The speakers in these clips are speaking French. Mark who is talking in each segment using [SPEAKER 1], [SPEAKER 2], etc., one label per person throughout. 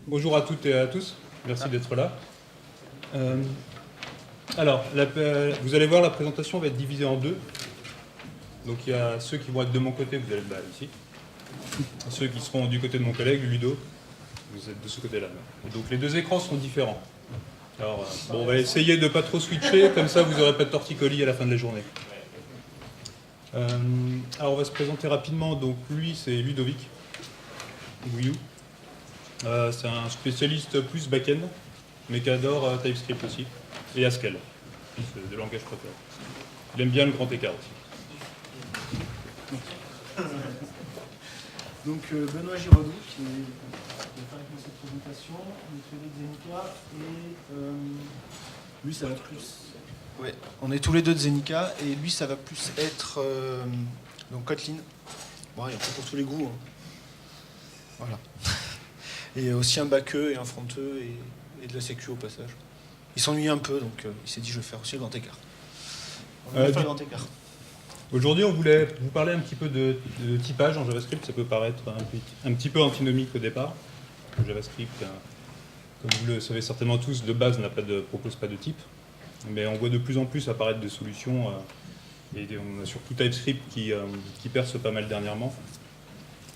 [SPEAKER 1] Bonjour à toutes et à tous, merci d'être là. Alors, vous allez voir, la présentation va être divisée en deux. Donc il y a ceux qui vont être de mon côté, vous allez être ici. Ceux qui seront du côté de mon collègue, Ludo, vous êtes de ce côté-là. Donc les deux écrans sont différents. Alors, bon, on va essayer de ne pas trop switcher, comme ça vous n'aurez pas de torticolis à la fin de la journée. Alors on va se présenter rapidement. Donc lui, c'est Ludovic Gouillou. C'est un spécialiste plus back-end, mais qui adore TypeScript aussi, et Haskell, c'est des langages préférés. Il aime bien le grand écart aussi.
[SPEAKER 2] Donc Benoît Giraudot qui va faire avec moi cette présentation, on est tous les deux de Zenica et lui ça va plus. Ouais, on est tous les deux de Zenica et lui ça va plus être donc Kotlin. Bon, il y a un peu pour tous les goûts. Hein. Voilà. Et aussi un backeux et un fronteux et de la sécu au passage. Il s'ennuie un peu donc il s'est dit je vais faire aussi le grand écart. On va faire le grand écart.
[SPEAKER 1] Aujourd'hui, on voulait vous parler un petit peu de typage en JavaScript. Ça peut paraître un petit peu antinomique au départ. Le JavaScript, comme vous le savez certainement tous, de base propose pas de type. Mais on voit de plus en plus apparaître des solutions. Et on a surtout TypeScript qui perce pas mal dernièrement.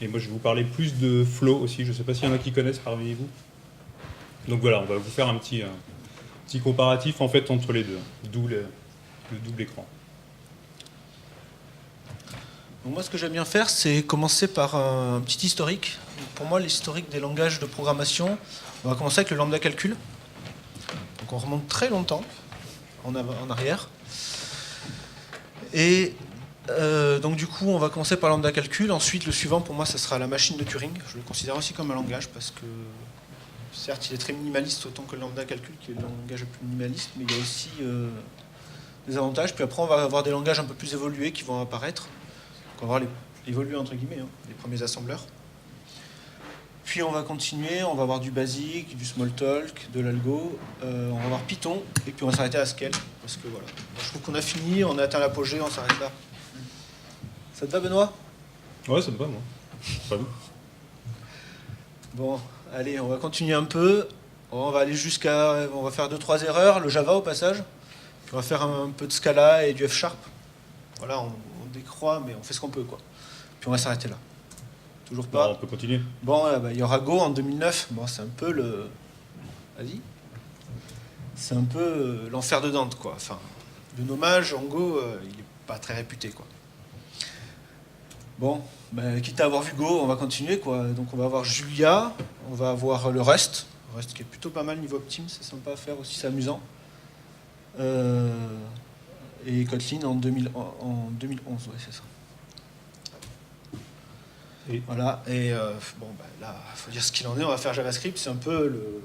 [SPEAKER 1] Et moi, je vais vous parler plus de Flow aussi. Je ne sais pas s'il y en a qui connaissent parmi vous. Donc voilà, on va vous faire un petit comparatif en fait entre les deux, d'où le double écran.
[SPEAKER 2] Donc moi, ce que j'aime bien faire, c'est commencer par un petit historique. Pour moi, l'historique des langages de programmation, on va commencer avec le lambda calcul. Donc on remonte très longtemps en arrière. Et donc du coup, on va commencer par lambda calcul. Ensuite, le suivant, pour moi, ça sera la machine de Turing. Je le considère aussi comme un langage parce que, certes, il est très minimaliste autant que le lambda calcul, qui est le langage le plus minimaliste, mais il y a aussi des avantages. Puis après, on va avoir des langages un peu plus évolués qui vont apparaître. On va voir évoluer entre guillemets, hein, les premiers assembleurs. Puis on va continuer, on va avoir du basique, du smalltalk, de l'algo, on va avoir Python, et puis on va s'arrêter à Haskell, parce que voilà. Je trouve qu'on a fini, on a atteint l'apogée, on s'arrête là. Ça te va, Benoît?
[SPEAKER 1] Ouais, ça me va, moi. Pas vous.
[SPEAKER 2] Bon, allez, on va continuer un peu. On va aller on va faire 2-3 erreurs, le Java au passage. Puis on va faire un peu de Scala et du F#. Voilà, on décroît, mais on fait ce qu'on peut, quoi. Puis on va s'arrêter là. Toujours pas.
[SPEAKER 1] Alors, on peut continuer.
[SPEAKER 2] Bon, il y aura Go en 2009. Bon, c'est un peu le... Vas-y. C'est un peu l'enfer de Dante, quoi. Enfin, le nommage en Go, il n'est pas très réputé, quoi. Bon, quitte à avoir vu Go, on va continuer, quoi. Donc on va avoir Julia, on va avoir le Rust qui est plutôt pas mal niveau optim, c'est sympa à faire aussi, c'est amusant. Et Kotlin en 2011, ouais, c'est ça. Et voilà, et bon, là, il faut dire ce qu'il en est, on va faire JavaScript, c'est un peu le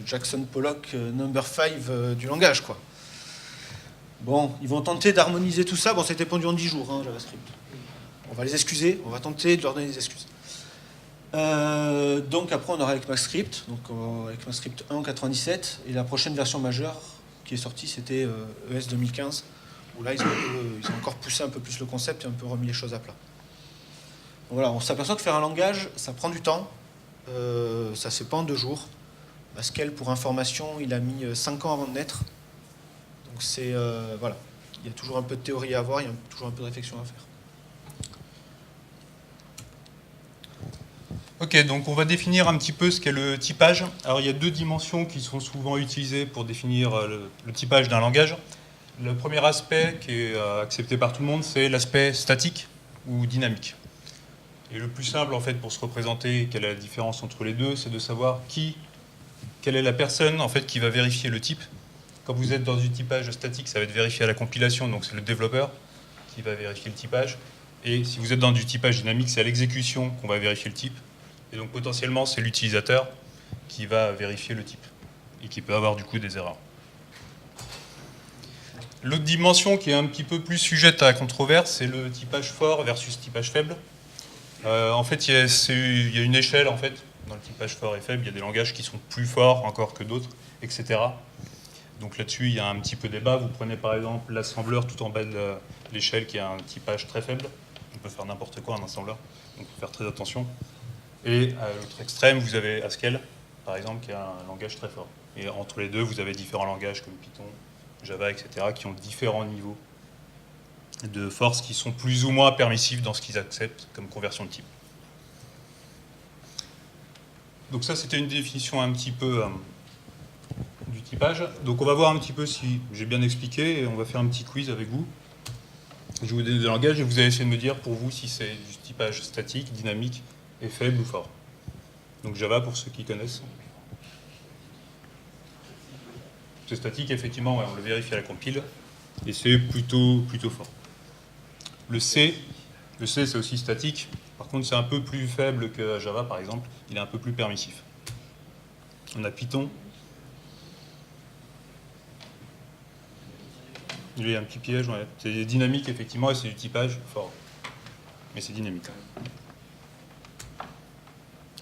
[SPEAKER 2] Jackson Pollock number 5 du langage, quoi. Bon, ils vont tenter d'harmoniser tout ça, bon, ça a été pondu en 10 jours, hein, JavaScript. On va les excuser, on va tenter de leur donner des excuses. Donc après, on aura ECMAScript, donc ECMAScript 1 en 97, et la prochaine version majeure qui est sortie, c'était ES 2015, où là, ils ont encore poussé un peu plus le concept et un peu remis les choses à plat. Donc voilà, on s'aperçoit que faire un langage, ça prend du temps, ça se fait pas en 2 jours. Haskell, pour information, il a mis 5 ans avant de naître. Donc c'est, voilà, il y a toujours un peu de théorie à avoir, il y a toujours un peu de réflexion à faire.
[SPEAKER 1] Ok, donc on va définir un petit peu ce qu'est le typage. Alors il y a 2 dimensions qui sont souvent utilisées pour définir le typage d'un langage. Le premier aspect qui est accepté par tout le monde, c'est l'aspect statique ou dynamique. Et le plus simple en fait pour se représenter quelle est la différence entre les deux, c'est de savoir quelle est la personne en fait qui va vérifier le type. Quand vous êtes dans du typage statique, ça va être vérifié à la compilation, donc c'est le développeur qui va vérifier le typage. Et si vous êtes dans du typage dynamique, c'est à l'exécution qu'on va vérifier le type. Et donc potentiellement, c'est l'utilisateur qui va vérifier le type et qui peut avoir du coup des erreurs. L'autre dimension qui est un petit peu plus sujette à la controverse, c'est le typage fort versus typage faible. En fait, il y a une échelle en fait, dans le typage fort et faible. Il y a des langages qui sont plus forts encore que d'autres, etc. Donc là-dessus, il y a un petit peu débat. Vous prenez par exemple l'assembleur tout en bas de l'échelle qui a un typage très faible. On peut faire n'importe quoi un assembleur, donc il faut faire très attention. Et à l'autre extrême, vous avez Haskell, par exemple, qui est un langage très fort. Et entre les deux, vous avez différents langages comme Python, Java, etc., qui ont différents niveaux de force qui sont plus ou moins permissifs dans ce qu'ils acceptent comme conversion de type. Donc ça, c'était une définition un petit peu du typage. Donc on va voir un petit peu si j'ai bien expliqué, et on va faire un petit quiz avec vous. Je vais vous donner des langages et vous allez essayer de me dire pour vous si c'est du typage statique, dynamique, et faible ou fort. Donc Java, pour ceux qui connaissent. C'est statique, effectivement, ouais, on le vérifie à la compile, et c'est plutôt fort. Le C c'est aussi statique. Par contre, c'est un peu plus faible que Java, par exemple. Il est un peu plus permissif. On a Python. Il y a un petit piège, ouais. C'est dynamique, effectivement, et c'est du typage fort. Mais c'est dynamique.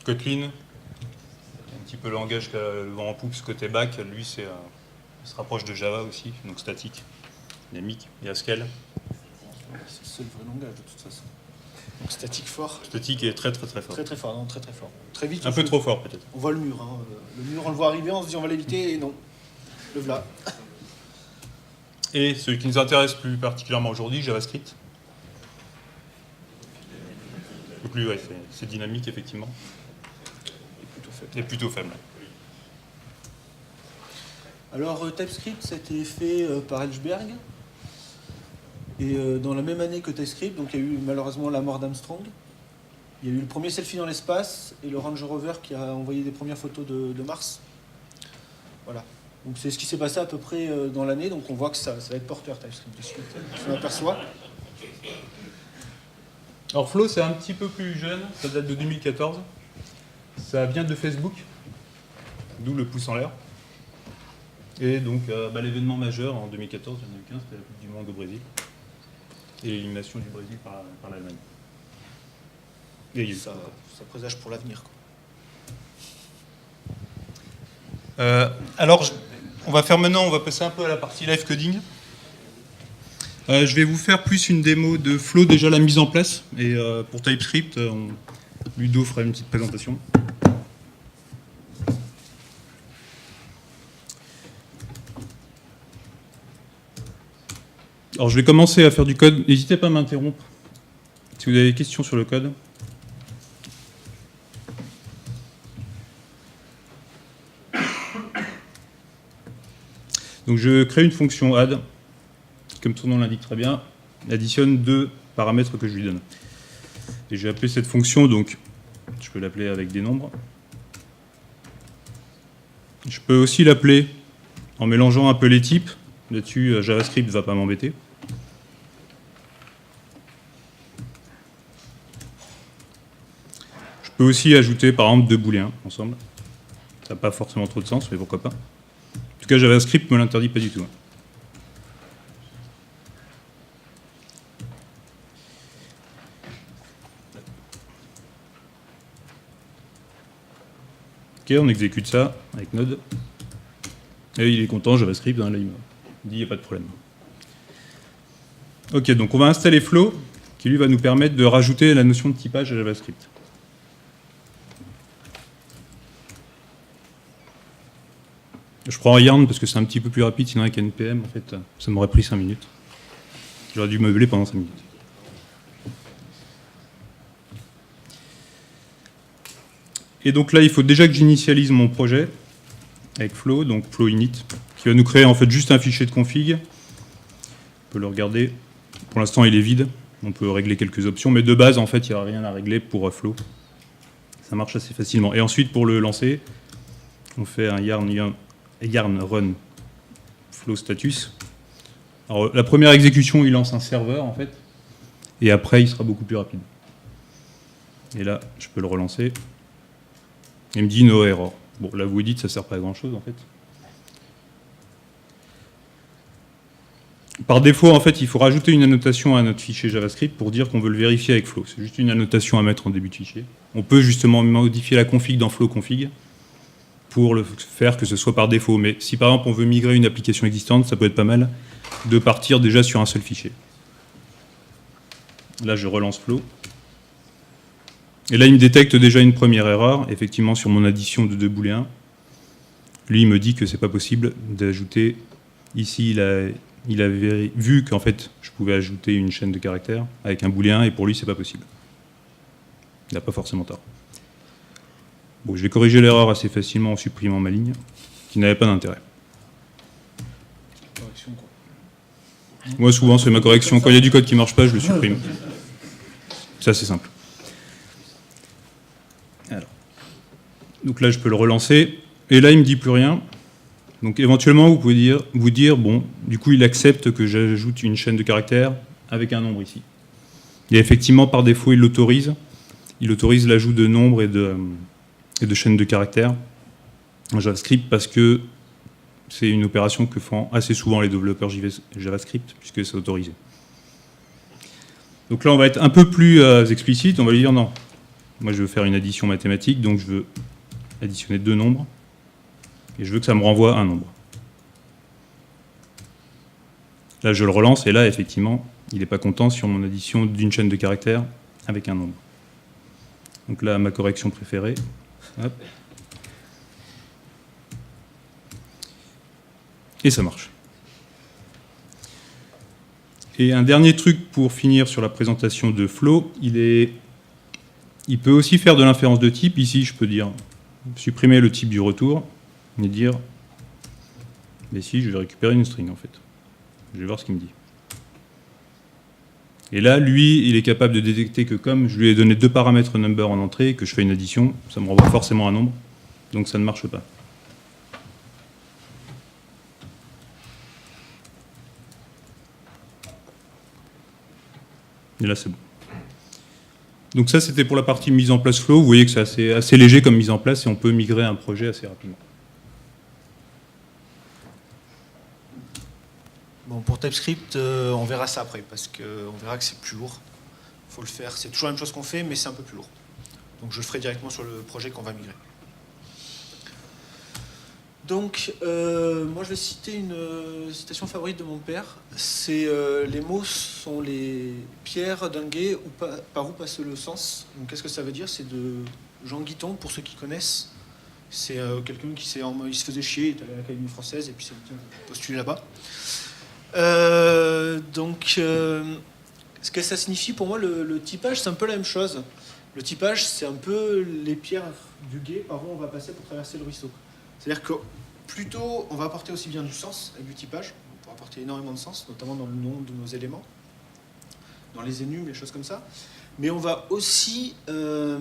[SPEAKER 1] Kotlin, un petit peu le langage qui a le vent en poupe, ce côté back, lui, il se rapproche de Java aussi, donc statique, dynamique. Il y a Haskell.
[SPEAKER 2] C'est le vrai langage, de toute façon. Donc statique fort.
[SPEAKER 1] Statique est très fort.
[SPEAKER 2] Très très fort, non, très très fort. Très vite.
[SPEAKER 1] Un peu trop fort, peut-être.
[SPEAKER 2] On voit le mur. Hein. Le mur, on le voit arriver, on se dit on va l'éviter, et non. Le voilà.
[SPEAKER 1] Et celui qui nous intéresse plus particulièrement aujourd'hui, JavaScript. Donc lui, ouais, c'est dynamique, effectivement. Et plutôt faible.
[SPEAKER 2] Alors, TypeScript, ça a été fait par Edgeberg. Et dans la même année que TypeScript, donc il y a eu malheureusement la mort d'Armstrong. Il y a eu le premier selfie dans l'espace et le Ranger Rover qui a envoyé des premières photos de Mars. Voilà. Donc c'est ce qui s'est passé à peu près dans l'année. Donc on voit que ça va être porteur TypeScript de suite. On aperçoit.
[SPEAKER 1] Alors Flow, c'est un petit peu plus jeune. Ça date de 2014. Ça vient de Facebook. D'où le pouce en l'air. Et donc l'événement majeur en 2014, il y en a eu qu'un, c'était la Coupe du Monde au Brésil. Et l'élimination du Brésil par l'Allemagne. Et
[SPEAKER 2] ça présage pour l'avenir.
[SPEAKER 1] Alors, on va passer un peu à la partie live coding. Je vais vous faire plus une démo de Flow, déjà la mise en place. Et pour TypeScript, Ludo fera une petite présentation. Alors je vais commencer à faire du code. N'hésitez pas à m'interrompre si vous avez des questions sur le code. Donc je crée une fonction add, comme son nom l'indique très bien, additionne deux paramètres que je lui donne. Et j'ai appelé cette fonction, donc je peux l'appeler avec des nombres. Je peux aussi l'appeler en mélangeant un peu les types. Là-dessus, JavaScript ne va pas m'embêter. Je peux aussi ajouter par exemple deux booléens ensemble. Ça n'a pas forcément trop de sens, mais pourquoi pas. En tout cas, JavaScript ne me l'interdit pas du tout. Ok, on exécute ça avec Node. Et il est content, JavaScript, hein, là il me dit il n'y a pas de problème. Ok, donc on va installer Flow, qui lui va nous permettre de rajouter la notion de typage à JavaScript. Je prends Yarn parce que c'est un petit peu plus rapide, sinon avec NPM, en fait, ça m'aurait pris 5 minutes. J'aurais dû meubler pendant 5 minutes. Et donc là, il faut déjà que j'initialise mon projet avec Flow, donc Flow init, qui va nous créer en fait juste un fichier de config. On peut le regarder. Pour l'instant, il est vide. On peut régler quelques options, mais de base, en fait, il n'y aura rien à régler pour Flow. Ça marche assez facilement. Et ensuite, pour le lancer, on fait un yarn run flow status. Alors, la première exécution, il lance un serveur, en fait, et après, il sera beaucoup plus rapide. Et là, je peux le relancer. Il me dit no error. Bon, là, vous dites, ça ne sert pas à grand-chose, en fait. Par défaut, en fait, il faut rajouter une annotation à notre fichier JavaScript pour dire qu'on veut le vérifier avec Flow. C'est juste une annotation à mettre en début de fichier. On peut justement modifier la config dans Flow config pour le faire que ce soit par défaut. Mais si par exemple on veut migrer une application existante, ça peut être pas mal de partir déjà sur un seul fichier. Là, je relance Flow. Et là, il me détecte déjà une première erreur, effectivement, sur mon addition de 2 booléens. Lui, il me dit que c'est pas possible d'ajouter. Ici, il avait vu qu'en fait, je pouvais ajouter une chaîne de caractères avec un booléen, et pour lui, c'est pas possible. Il n'a pas forcément tort. Bon, je vais corriger l'erreur assez facilement en supprimant ma ligne, qui n'avait pas d'intérêt.
[SPEAKER 2] Correction, quoi.
[SPEAKER 1] Moi, souvent, c'est ma correction. Quand il y a du code qui ne marche pas, je le supprime. Ça, c'est simple. Alors. Donc là, je peux le relancer. Et là, il ne me dit plus rien. Donc éventuellement, vous pouvez vous dire, bon, du coup, il accepte que j'ajoute une chaîne de caractères avec un nombre ici. Et effectivement, par défaut, il l'autorise. Il autorise l'ajout de nombres et de chaînes de caractères en JavaScript parce que c'est une opération que font assez souvent les développeurs JavaScript, puisque c'est autorisé. Donc là, on va être un peu plus explicite. On va lui dire non. Moi, je veux faire une addition mathématique, donc je veux additionner 2 nombres. Et je veux que ça me renvoie un nombre. Là, je le relance, et là, effectivement, il n'est pas content sur mon addition d'une chaîne de caractères avec un nombre. Donc là, ma correction préférée. Hop. Et ça marche. Et un dernier truc pour finir sur la présentation de Flow, il peut aussi faire de l'inférence de type. Ici, je peux dire supprimer le type du retour et dire mais si, je vais récupérer une string en fait. Je vais voir ce qu'il me dit. Et là, lui, il est capable de détecter que comme je lui ai donné 2 paramètres number en entrée et que je fais une addition, ça me renvoie forcément un nombre, donc ça ne marche pas. Et là, c'est bon. Donc ça, c'était pour la partie mise en place Flow. Vous voyez que c'est assez léger comme mise en place et on peut migrer un projet assez rapidement.
[SPEAKER 2] Bon, pour TypeScript, on verra ça après, parce qu'on verra que c'est plus lourd. Il faut le faire. C'est toujours la même chose qu'on fait, mais c'est un peu plus lourd. Donc je le ferai directement sur le projet qu'on va migrer. Donc, moi je vais citer une citation favorite de mon père. C'est les mots sont les pierres d'un gué par où passe le sens. Donc qu'est-ce que ça veut dire? C'est de Jean Guiton, pour ceux qui connaissent. C'est quelqu'un qui il se faisait chier, il est allé à l'Académie française et puis il s'est postulé là-bas. Ce que ça signifie pour moi, le typage, c'est un peu la même chose. Le typage, c'est un peu les pierres du gué par où on va passer pour traverser le ruisseau. C'est-à-dire que plutôt, on va apporter aussi bien du sens avec du typage, on pourra apporter énormément de sens, notamment dans le nom de nos éléments, dans les énums, les choses comme ça. Mais on va aussi être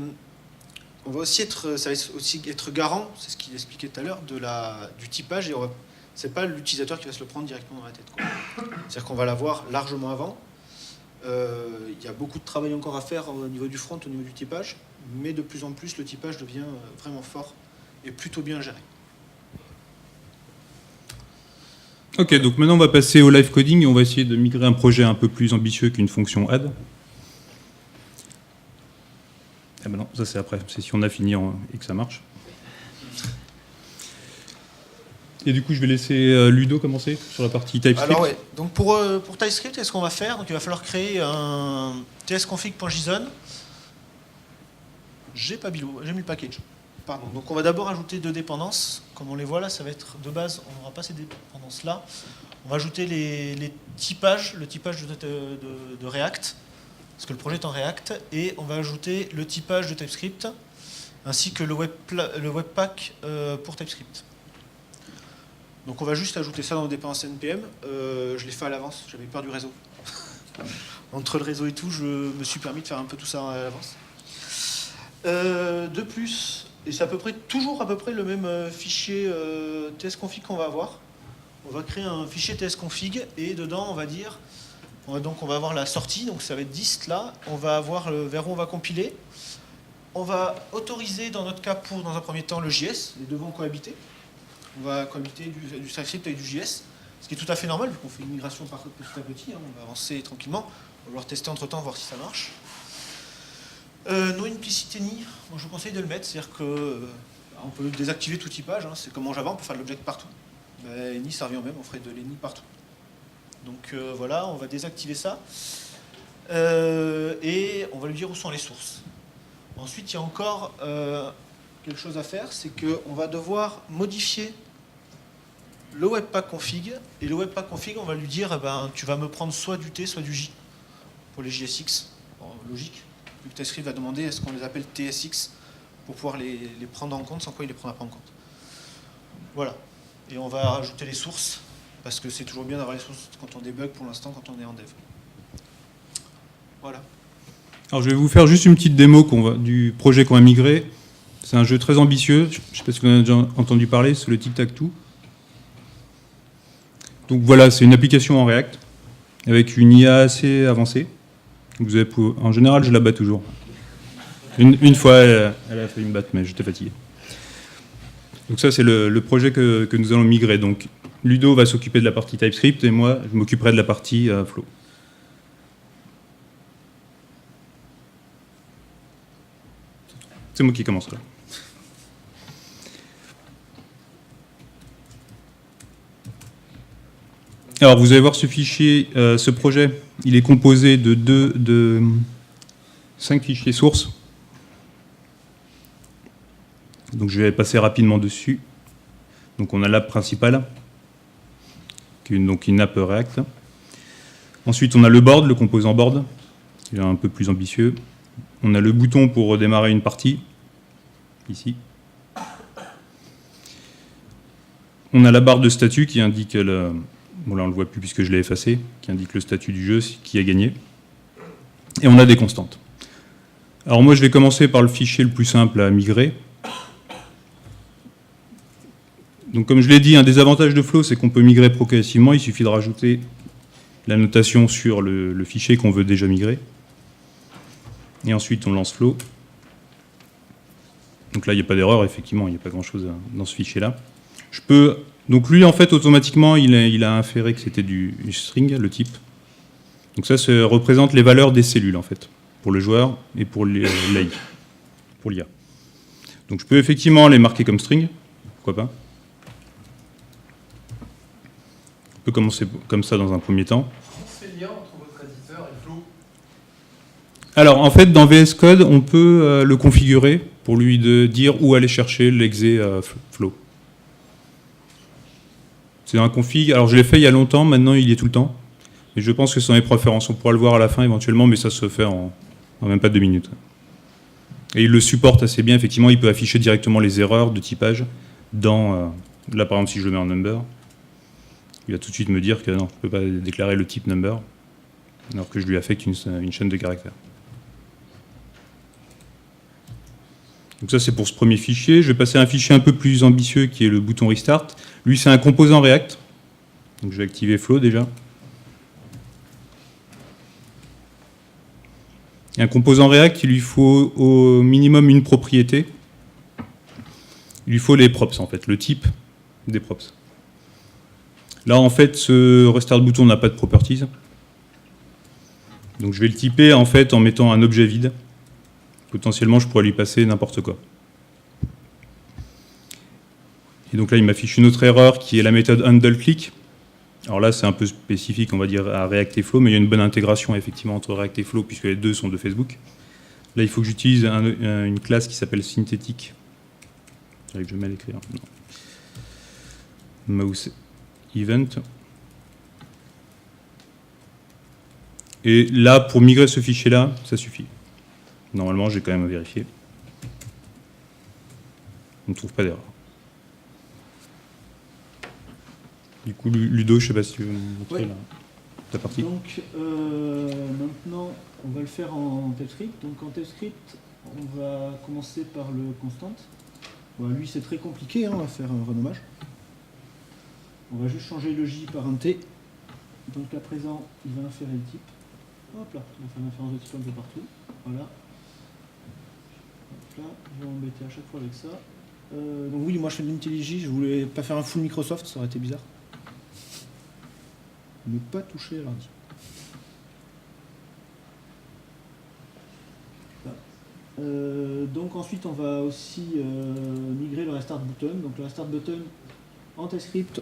[SPEAKER 2] garant, c'est ce qu'il expliquait tout à l'heure, du typage, et c'est pas l'utilisateur qui va se le prendre directement dans la tête, quoi. C'est-à-dire qu'on va l'avoir largement avant. Il y a beaucoup de travail encore à faire au niveau du front, au niveau du typage, mais de plus en plus, le typage devient vraiment fort et plutôt bien géré.
[SPEAKER 1] Ok, donc maintenant on va passer au live coding et on va essayer de migrer un projet un peu plus ambitieux qu'une fonction add. Ah ben non, ça c'est après, c'est si on a fini et que ça marche. Et du coup, je vais laisser Ludo commencer sur la partie TypeScript.
[SPEAKER 2] Alors ouais, donc pour TypeScript, qu'est-ce qu'on va faire? Donc il va falloir créer un tsconfig.json. J'ai mis le package. Pardon. Donc on va d'abord ajouter 2 dépendances. Comme on les voit là, ça va être de base, on n'aura pas ces dépendances là. On va ajouter les typages, le typage de React, parce que le projet est en React, et on va ajouter le typage de TypeScript, ainsi que le Webpack pour TypeScript. Donc on va juste ajouter ça dans nos dépendances NPM. Je l'ai fait à l'avance, j'avais peur du réseau. Entre le réseau et tout, je me suis permis de faire un peu tout ça à l'avance. De plus, et c'est toujours à peu près le même fichier tsconfig qu'on va avoir. On va créer un fichier tsconfig et dedans on va dire, on va avoir la sortie, donc ça va être dist là. On va avoir vers où on va compiler. On va autoriser dans notre cas dans un premier temps le JS, les deux vont cohabiter. On va cohabiter du TypeScript avec du JS, ce qui est tout à fait normal vu qu'on fait une migration petit à petit. On va avancer tranquillement. On va vouloir tester entre temps, voir si ça marche. No implicit any, moi je vous conseille de le mettre, c'est-à-dire qu'on peut désactiver tout typage, c'est comme en Java, on peut faire de l'object partout. Ben, any ça revient au même, on ferait de l'any partout. Donc voilà, on va désactiver ça. Et on va lui dire où sont les sources. Ensuite, il y a encore quelque chose à faire, c'est qu'on va devoir modifier le Webpack config. Et le Webpack config, on va lui dire, tu vas me prendre soit du T, soit du J. Pour les JSX, bon, logique. Vu que TypeScript va demander est-ce qu'on les appelle TSX pour pouvoir les prendre en compte, sans quoi il les prendra pas en compte. Voilà. Et on va rajouter les sources, parce que c'est toujours bien d'avoir les sources quand on débug pour l'instant, quand on est en dev. Voilà.
[SPEAKER 1] Alors je vais vous faire juste une petite démo du projet qu'on va migrer. C'est un jeu très ambitieux, je ne sais pas si vous en avez déjà entendu parler, c'est le Tic-Tac-Toe. Donc voilà, c'est une application en React, avec une IA assez avancée. Vous avez en général, je la bats toujours. Une fois, elle a failli me battre, mais j'étais fatigué. Donc ça, c'est le projet que nous allons migrer. Donc Ludo va s'occuper de la partie TypeScript, et moi, je m'occuperai de la partie Flow. C'est moi qui commence là. Alors, vous allez voir ce fichier, ce projet, il est composé de 5 fichiers sources. Donc, je vais passer rapidement dessus. Donc, on a l'app principale, qui est donc une app React. Ensuite, on a le board, le composant board, qui est un peu plus ambitieux. On a le bouton pour redémarrer une partie, ici. On a la barre de statut qui indique, bon là on ne le voit plus puisque je l'ai effacé, qui indique le statut du jeu, qui a gagné. Et on a des constantes. Alors moi je vais commencer par le fichier le plus simple à migrer. Donc comme je l'ai dit, un des avantages de Flow, c'est qu'on peut migrer progressivement, il suffit de rajouter la notation sur le fichier qu'on veut déjà migrer. Et ensuite on lance Flow. Donc là il n'y a pas d'erreur, effectivement, il n'y a pas grand chose dans ce fichier-là. Donc lui en fait automatiquement il a inféré que c'était du string, le type. Donc ça représente les valeurs des cellules en fait, pour le joueur et pour l'AI, pour l'IA. Donc je peux effectivement les marquer comme string, pourquoi pas. On peut commencer comme ça dans un premier temps.
[SPEAKER 3] Quel est le lien entre votre éditeur et Flow?
[SPEAKER 1] Alors en fait dans VS Code on peut le configurer pour lui dire où aller chercher l'exé Flow. C'est un config, alors je l'ai fait il y a longtemps, maintenant il y est tout le temps. Et je pense que c'est dans les préférences, on pourra le voir à la fin éventuellement, mais ça se fait en même pas 2 minutes. Et il le supporte assez bien, effectivement, il peut afficher directement les erreurs de typage dans... là par exemple si je le mets en number, il va tout de suite me dire que non, je ne peux pas déclarer le type number, alors que je lui affecte une chaîne de caractères. Donc ça c'est pour ce premier fichier. Je vais passer à un fichier un peu plus ambitieux qui est le bouton Restart. Lui c'est un composant React. Donc je vais activer Flow déjà. Et un composant React, il lui faut au minimum une propriété. Il lui faut les props en fait, le type des props. Là en fait ce Restart bouton n'a pas de properties. Donc je vais le typer en fait en mettant un objet vide. Potentiellement, je pourrais lui passer n'importe quoi. Et donc là, il m'affiche une autre erreur qui est la méthode handleClick. Alors là, c'est un peu spécifique, on va dire, à React et Flow, mais il y a une bonne intégration, effectivement, entre React et Flow, puisque les deux sont de Facebook. Là, il faut que j'utilise une classe qui s'appelle Synthetic. J'arrive jamais à l'écrire. Mouse Event. Et là, pour migrer ce fichier-là, ça suffit. Normalement, j'ai quand même à vérifier. On ne trouve pas d'erreur. Du coup, Ludo, je ne sais pas si tu veux montrer ta partie.
[SPEAKER 4] Donc, maintenant, on va le faire en TypeScript. Donc, en TypeScript, on va commencer par le constant. Bon, lui, c'est très compliqué, hein, on va faire un renommage. On va juste changer le J par un T. Donc, à présent, il va inférer le type. Hop là, on va faire une inférence de type un peu partout. Voilà. Hop là, je vais m'embêter à chaque fois avec ça. Donc oui, moi je fais de l'IntelliJ, je voulais pas faire un full Microsoft, ça aurait été bizarre. Ne pas toucher à l'ordi. Donc ensuite on va aussi migrer le restart button. Donc le restart button en TypeScript,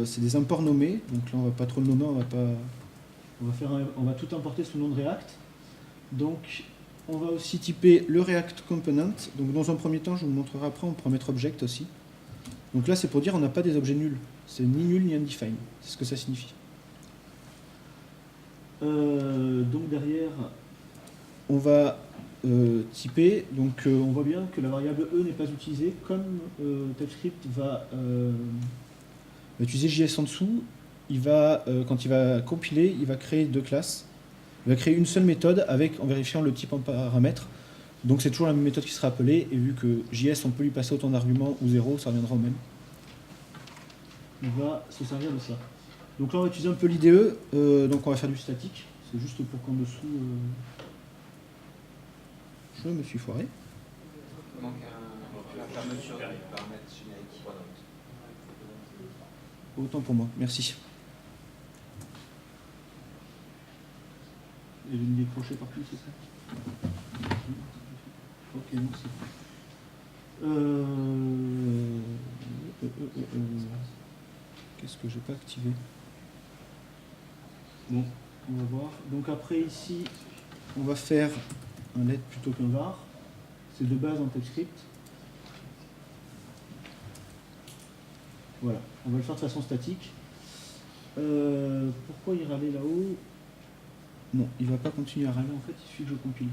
[SPEAKER 4] c'est des imports nommés. Donc là on va pas trop le nommer, on va tout importer sous le nom de React. Donc on va aussi typer le React Component. Donc dans un premier temps, je vous le montrerai après, on pourra mettre Object aussi. Donc là, c'est pour dire on n'a pas des objets nuls. C'est ni nul ni undefined. C'est ce que ça signifie. Donc derrière, on va typer. Donc on voit bien que la variable E n'est pas utilisée. Comme TypeScript va utiliser JS en dessous, quand il va compiler, il va créer deux classes. Il va créer une seule méthode en vérifiant le type en paramètres. Donc c'est toujours la même méthode qui sera appelée. Et vu que JS, on peut lui passer autant d'arguments ou 0, ça reviendra au même. On va se servir de ça. Donc là, on va utiliser un peu l'IDE. Donc on va faire du statique. C'est juste pour qu'en dessous... Je me suis foiré.
[SPEAKER 5] Il manque la fermeture du paramètre générique.
[SPEAKER 4] Autant pour moi, merci. Et je vais me décrocher partout, c'est ça? Ok, non, c'est... Qu'est-ce que j'ai pas activé? Bon, on va voir. Donc après ici, on va faire un let plutôt qu'un var. C'est de base en TypeScript. Voilà, on va le faire de façon statique. Pourquoi il râlait là-haut? Non, il ne va pas continuer à râler, en fait, il suffit que je compile.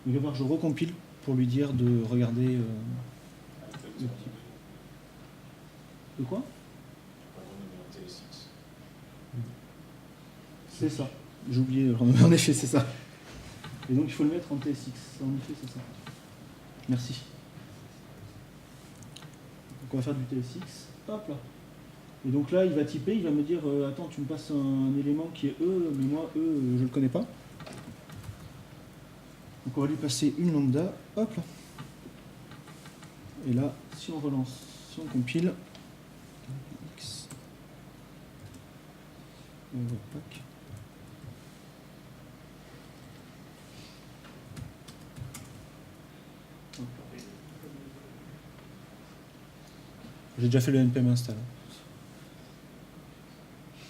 [SPEAKER 4] Il va voir, je recompile pour lui dire de regarder le type. De quoi? C'est ça. J'ai oublié, en effet, c'est ça. Et donc il faut le mettre en TSX. En effet, c'est ça. Merci. Donc on va faire du TSX. Hop là. Et donc là, il va typer, il va me dire attends, tu me passes un élément qui est E, mais moi, E, je ne le connais pas. Donc on va lui passer une lambda. Hop là. Et là, si on relance, si on compile, X. On voit pack. J'ai déjà fait le npm install.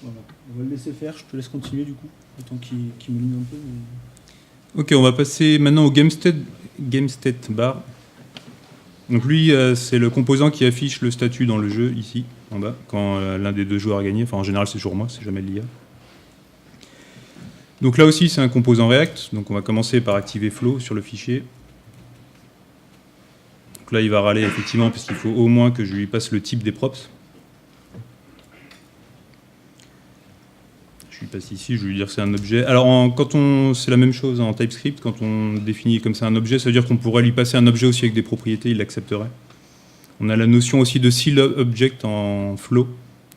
[SPEAKER 4] Voilà. On va le laisser faire, je te laisse continuer du coup, le temps qu'il me ligne un peu. Mais...
[SPEAKER 1] Ok, on va passer maintenant au GameState bar. Donc lui, c'est le composant qui affiche le statut dans le jeu, ici, en bas, quand l'un des deux joueurs a gagné. Enfin, en général, c'est toujours moi, c'est jamais l'IA. Donc là aussi, c'est un composant React. Donc on va commencer par activer flow sur le fichier. Donc là, il va râler effectivement, parce qu'il faut au moins que je lui passe le type des props. Je lui passe ici, je vais lui dire que c'est un objet. Alors, c'est la même chose en TypeScript, quand on définit comme ça un objet, ça veut dire qu'on pourrait lui passer un objet aussi avec des propriétés, il l'accepterait. On a la notion aussi de seal object en flow,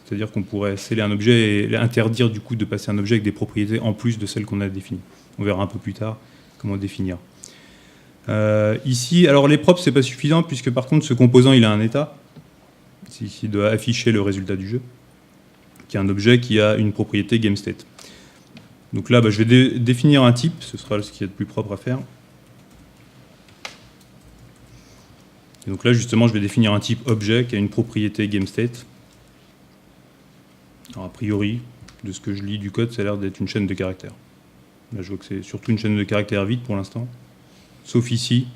[SPEAKER 1] c'est-à-dire qu'on pourrait sceller un objet et interdire du coup de passer un objet avec des propriétés en plus de celles qu'on a définies. On verra un peu plus tard comment définir. Ici, alors les props, c'est pas suffisant, puisque par contre, ce composant, il a un état. Ici, il doit afficher le résultat du jeu, qui est un objet qui a une propriété GameState. Donc là, je vais définir un type, ce sera ce qui est le plus propre à faire. Et donc là, justement, je vais définir un type objet qui a une propriété GameState. Alors, a priori, de ce que je lis du code, ça a l'air d'être une chaîne de caractères. Là, je vois que c'est surtout une chaîne de caractères vide pour l'instant. Sauf ici,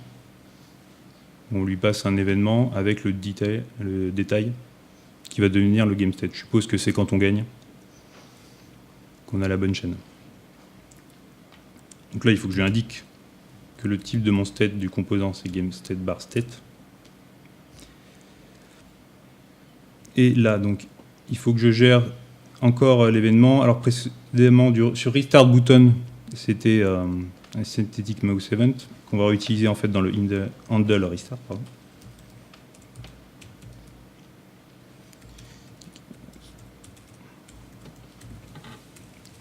[SPEAKER 1] on lui passe un événement avec le détail qui va devenir le GameState. Je suppose que c'est quand on gagne qu'on a la bonne chaîne. Donc là, il faut que je lui indique que le type de mon state du composant, c'est GameState bar state. Et là, donc, il faut que je gère encore l'événement. Alors précédemment, sur Restart Button, c'était un Synthetic Mouse Event qu'on va réutiliser en fait dans le handle restart. Pardon.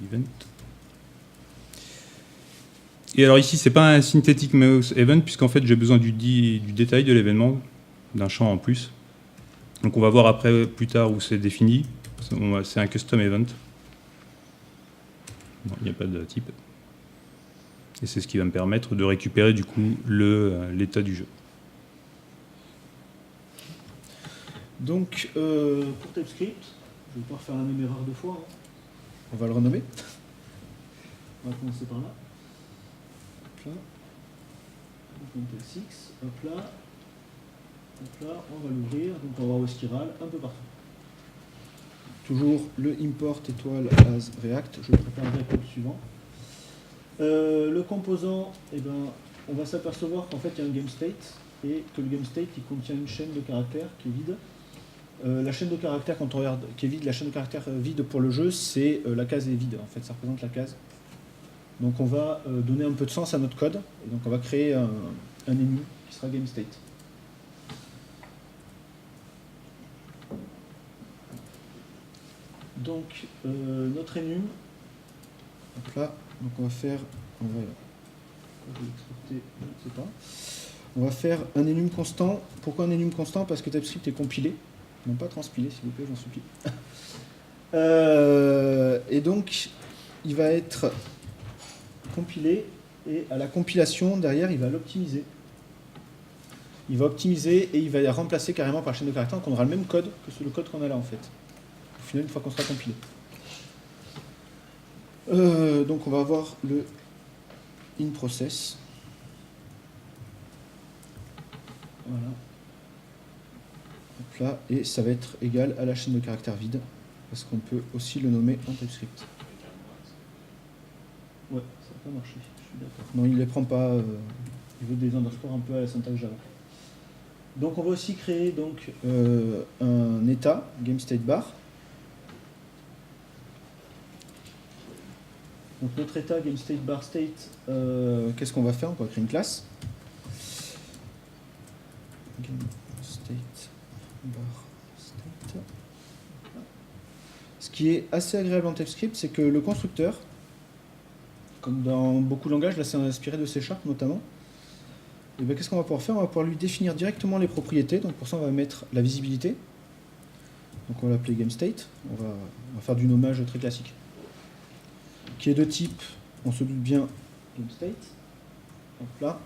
[SPEAKER 1] Event. Et alors ici, c'est pas un Synthetic Mouse Event puisqu'en fait j'ai besoin du détail de l'événement, d'un champ en plus. Donc on va voir après plus tard où c'est défini. C'est un custom event. Bon, il n'y a pas de type. Et c'est ce qui va me permettre de récupérer du coup l'état du jeu.
[SPEAKER 4] Donc, pour TypeScript, je vais pas refaire la même erreur deux fois. Hein. On va le renommer. On va commencer par là. Hop là. Ctrl X, hop là, on va l'ouvrir, donc on va voir au Spiral un peu partout. Toujours le import étoile as React, je préparerai pour le suivant. Le composant, eh ben, on va s'apercevoir qu'en fait il y a un GameState et que le GameState il contient une chaîne de caractères qui est vide. La chaîne de caractères, quand on regarde qui est vide, la chaîne de caractères vide pour le jeu, c'est la case est vide, en fait, ça représente la case. Donc on va donner un peu de sens à notre code, et donc on va créer un enum qui sera GameState. Donc notre enum, hop là, donc on va faire, je vais l'exporter, je ne sais pas. On va faire un enum constant. Pourquoi un enum constant? Parce que TypeScript est compilé, non pas transpilé, s'il vous plaît, j'en supplie. Et donc il va être compilé, et à la compilation derrière il va l'optimiser. Il va optimiser et il va la remplacer carrément par chaîne de caractères, donc on aura le même code que le code qu'on a là en fait. Au final, une fois qu'on sera compilé. Donc on va avoir le inProcess. Voilà. Hop là, et ça va être égal à la chaîne de caractères vide, parce qu'on peut aussi le nommer en TypeScript. Ouais, ça n'a pas marché, je suis d'accord. Non, il ne les prend pas, il veut des underscores un peu à la syntaxe Java. Donc on va aussi créer donc, un état, GameStateBar. Donc notre état GameStateBarState, qu'est-ce qu'on va faire? On va créer une classe. GameStateBarState. Ce qui est assez agréable en TypeScript, c'est que le constructeur, comme dans beaucoup de langages, là c'est inspiré de C# notamment, et bien qu'est-ce qu'on va pouvoir faire? On va pouvoir lui définir directement les propriétés. Donc pour ça on va mettre la visibilité. Donc on va l'appeler GameState. On va faire du nommage très classique, qui est de type, on se doute bien, GameState. Hop là.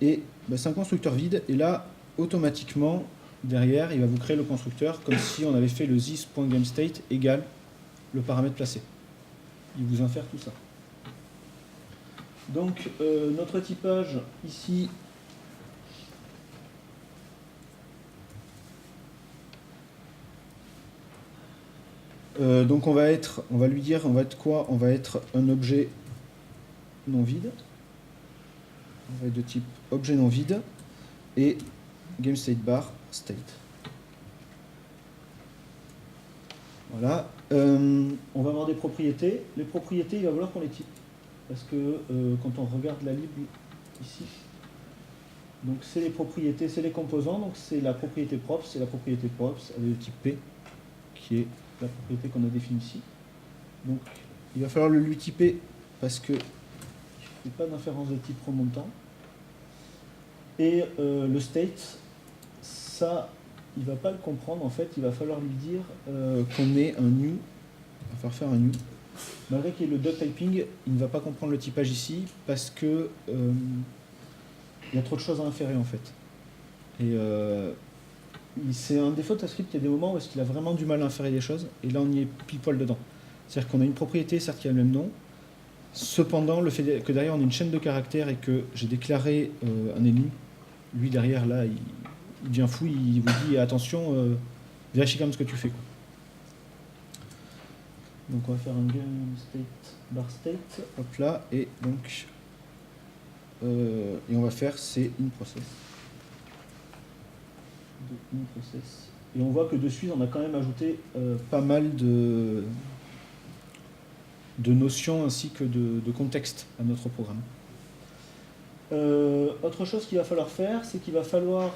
[SPEAKER 4] Et ben, c'est un constructeur vide. Et là, automatiquement, derrière, il va vous créer le constructeur comme si on avait fait le this.GameState égale le paramètre placé. Il vous infère tout ça. Donc notre typage ici, donc on va lui dire, on va être quoi? On va être un objet non vide. On va être de type objet non vide et GameStateBar state. Voilà. On va avoir des propriétés. Les propriétés, il va falloir qu'on les type. Parce que quand on regarde la lib ici, donc c'est les propriétés, c'est les composants, donc c'est la propriété props, c'est la propriété props avec le type P, qui est la propriété qu'on a définie ici. Donc il va falloir le lui typer parce que il ne fait pas d'inférence de type remontant. Et le state, ça, il ne va pas le comprendre en fait, il va falloir lui dire qu'on est un new, il va falloir faire un new. Malgré qu'il y ait le duck typing, il ne va pas comprendre le typage ici parce que il y a trop de choses à inférer en fait. Et c'est un défaut de TypeScript, il y a des moments où il a vraiment du mal à inférer des choses, et là on y est pile poil dedans. C'est-à-dire qu'on a une propriété, certes qui a le même nom, cependant le fait que derrière on a une chaîne de caractères et que j'ai déclaré un ennemi, lui derrière là il devient fou, il vous dit attention, vérifie quand même ce que tu fais, quoi. Donc on va faire un GameStateBarState, hop là, et donc et on va faire c'est inProcess. Et on voit que dessus on a quand même ajouté pas mal de notions ainsi que de contexte à notre programme. Autre chose qu'il va falloir faire, c'est qu'il va falloir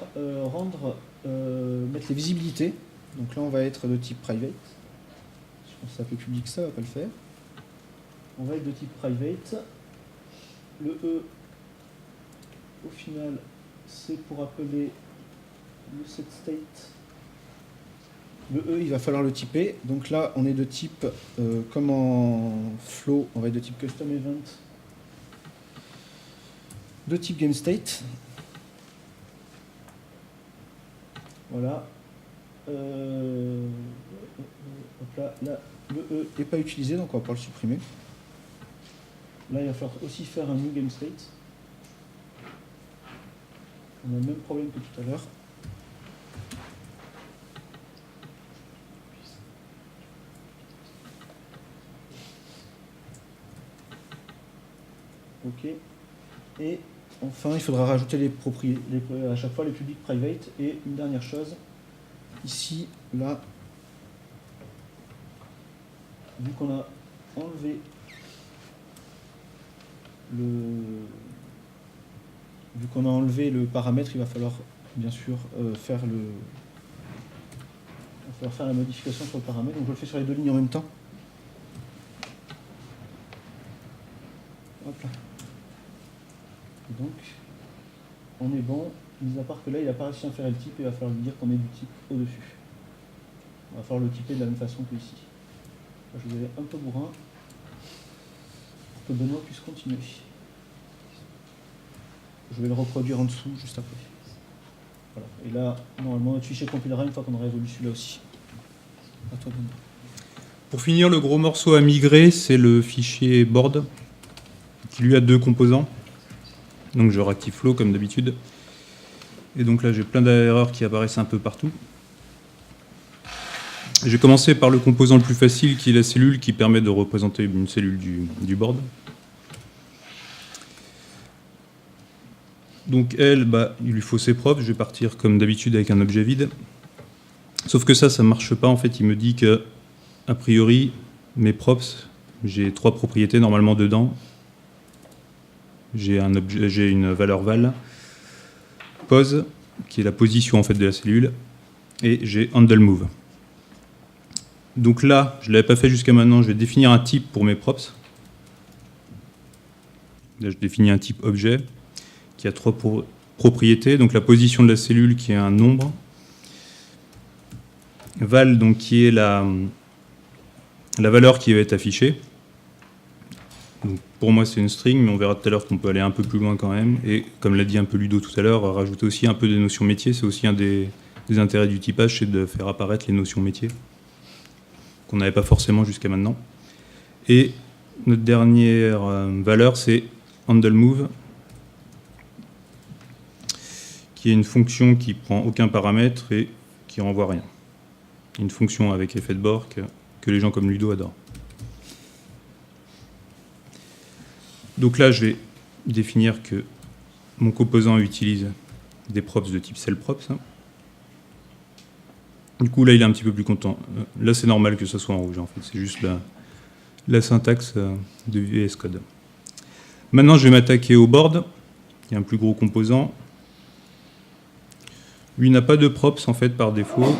[SPEAKER 4] mettre les visibilités. Donc là on va être de type private. Je pense que ça peut public, ça va pas le faire. On va être de type private. Le E, au final, c'est pour appeler le setState. Le E, il va falloir le typer. Donc là, on est de type, comme en flow, on va être de type custom event, de type GameState. Voilà. Hop là, le E n'est pas utilisé, donc on va pas le supprimer. Là, il va falloir aussi faire un new GameState. On a le même problème que tout à l'heure. Ok. Et enfin, il faudra rajouter à chaque fois les public private. Et une dernière chose, ici, là, vu qu'on a enlevé le paramètre, il va falloir bien sûr faire la modification sur le paramètre. Donc je le fais sur les deux lignes en même temps. Hop là. Et donc, on est bon, mis à part que là, il n'a pas réussi à faire le type, et il va falloir lui dire qu'on met du type au-dessus. On va falloir le typer de la même façon que ici. Là, je vais aller un peu bourrin pour que Benoît puisse continuer. Je vais le reproduire en dessous juste après. Voilà. Et là, normalement, notre fichier compilera une fois qu'on aura résolu celui-là aussi. À toi, Benoît.
[SPEAKER 1] Pour finir, le gros morceau à migrer, c'est le fichier board, qui lui a 2 composants. Donc je réactive flow comme d'habitude. Et donc là, j'ai plein d'erreurs qui apparaissent un peu partout. J'ai commencé par le composant le plus facile, qui est la cellule, qui permet de représenter une cellule du board. Donc elle, il lui faut ses props. Je vais partir comme d'habitude avec un objet vide. Sauf que ça ne marche pas. En fait, il me dit que, a priori, mes props, j'ai 3 propriétés normalement dedans. J'ai une valeur val, pose, qui est la position en fait de la cellule, et j'ai handle move. Donc là, je ne l'avais pas fait jusqu'à maintenant, je vais définir un type pour mes props. Là, je définis un type objet qui a 3 propriétés. Donc la position de la cellule qui est un nombre. Val, donc, qui est la valeur qui va être affichée. Donc, pour moi, c'est une string, mais on verra tout à l'heure qu'on peut aller un peu plus loin quand même. Et comme l'a dit un peu Ludo tout à l'heure, rajouter aussi un peu des notions métiers. C'est aussi un des intérêts du typage, c'est de faire apparaître les notions métiers qu'on n'avait pas forcément jusqu'à maintenant. Et notre dernière valeur, c'est handleMove, qui est une fonction qui prend aucun paramètre et qui renvoie rien. Une fonction avec effet de bord que les gens comme Ludo adorent. Donc là, je vais définir que mon composant utilise des props de type cellProps. Du coup, là, il est un petit peu plus content. Là, c'est normal que ça soit en rouge, en fait. C'est juste la syntaxe de VS Code. Maintenant, je vais m'attaquer au board. Il y a un plus gros composant. Lui n'a pas de props, en fait, par défaut.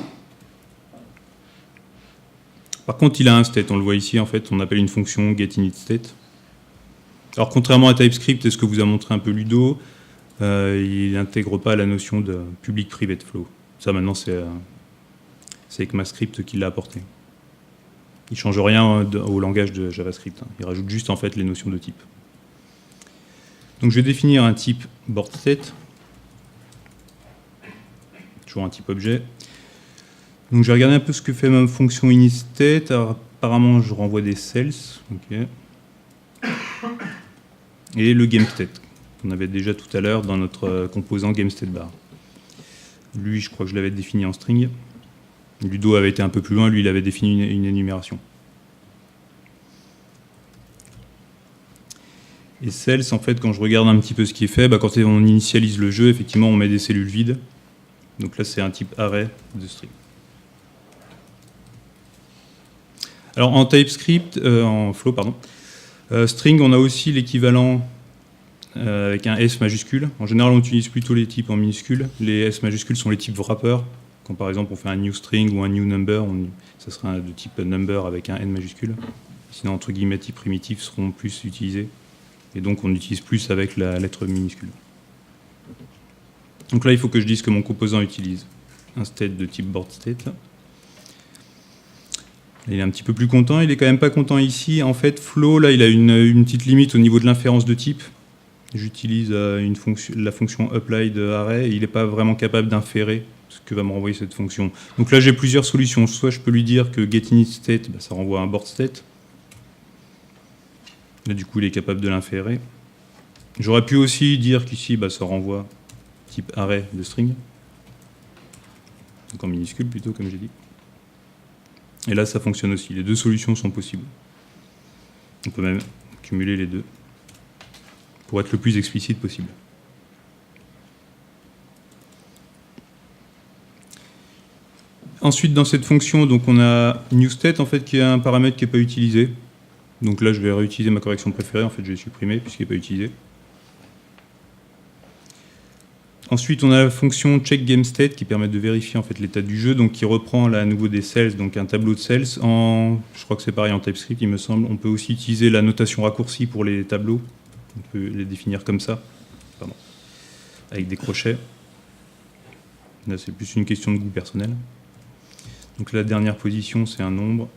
[SPEAKER 1] Par contre, il a un state. On le voit ici, en fait. On appelle une fonction getInitState. Alors, contrairement à TypeScript et ce que vous a montré un peu Ludo, il n'intègre pas la notion de public-private flow. Ça, maintenant, c'est ECMAScript qui l'a apporté. Il ne change rien au langage de JavaScript. Il rajoute juste, en fait, les notions de type. Donc, je vais définir un type boardState. Toujours un type objet. Donc, je vais regarder un peu ce que fait ma fonction initState. Apparemment, je renvoie des cells. Okay. Et le GameState, qu'on avait déjà tout à l'heure dans notre composant GameStateBar. Lui, je crois que je l'avais défini en string. Ludo avait été un peu plus loin, lui, il avait défini une énumération. Et cells, en fait, quand je regarde un petit peu ce qui est fait, quand on initialise le jeu, effectivement, on met des cellules vides. Donc là, c'est un type array de string. Alors, en TypeScript, en Flow, pardon, string, on a aussi l'équivalent avec un S majuscule. En général, on utilise plutôt les types en minuscules. Les S majuscules sont les types wrapper. Quand par exemple on fait un new string ou un new number, ça sera de type number avec un N majuscule. Sinon, entre guillemets, types primitifs seront plus utilisés. Et donc, on utilise plus avec la lettre minuscule. Donc là, il faut que je dise que mon composant utilise un state de type boardState. Il est un petit peu plus content, il est quand même pas content ici. En fait, Flow, là, il a une petite limite au niveau de l'inférence de type. J'utilise la fonction apply_array et il n'est pas vraiment capable d'inférer ce que va me renvoyer cette fonction. Donc là, j'ai plusieurs solutions. Soit je peux lui dire que getInitState, ça renvoie un boardState. Là, du coup, il est capable de l'inférer. J'aurais pu aussi dire qu'ici, ça renvoie type array de string, donc en minuscule plutôt, comme j'ai dit. Et là, ça fonctionne aussi. Les deux solutions sont possibles. On peut même cumuler les deux pour être le plus explicite possible. Ensuite, dans cette fonction, donc on a newState en fait, qui est un paramètre qui n'est pas utilisé. Donc là, je vais réutiliser ma correction préférée. En fait, je vais supprimer puisqu'il n'est pas utilisé. Ensuite, on a la fonction checkGameState qui permet de vérifier en fait, l'état du jeu, donc qui reprend là, à nouveau des cells, donc un tableau de cells. Je crois que c'est pareil en TypeScript, il me semble. On peut aussi utiliser la notation raccourcie pour les tableaux. On peut les définir comme ça, avec des crochets. Là, c'est plus une question de goût personnel. Donc la dernière position, c'est un nombre.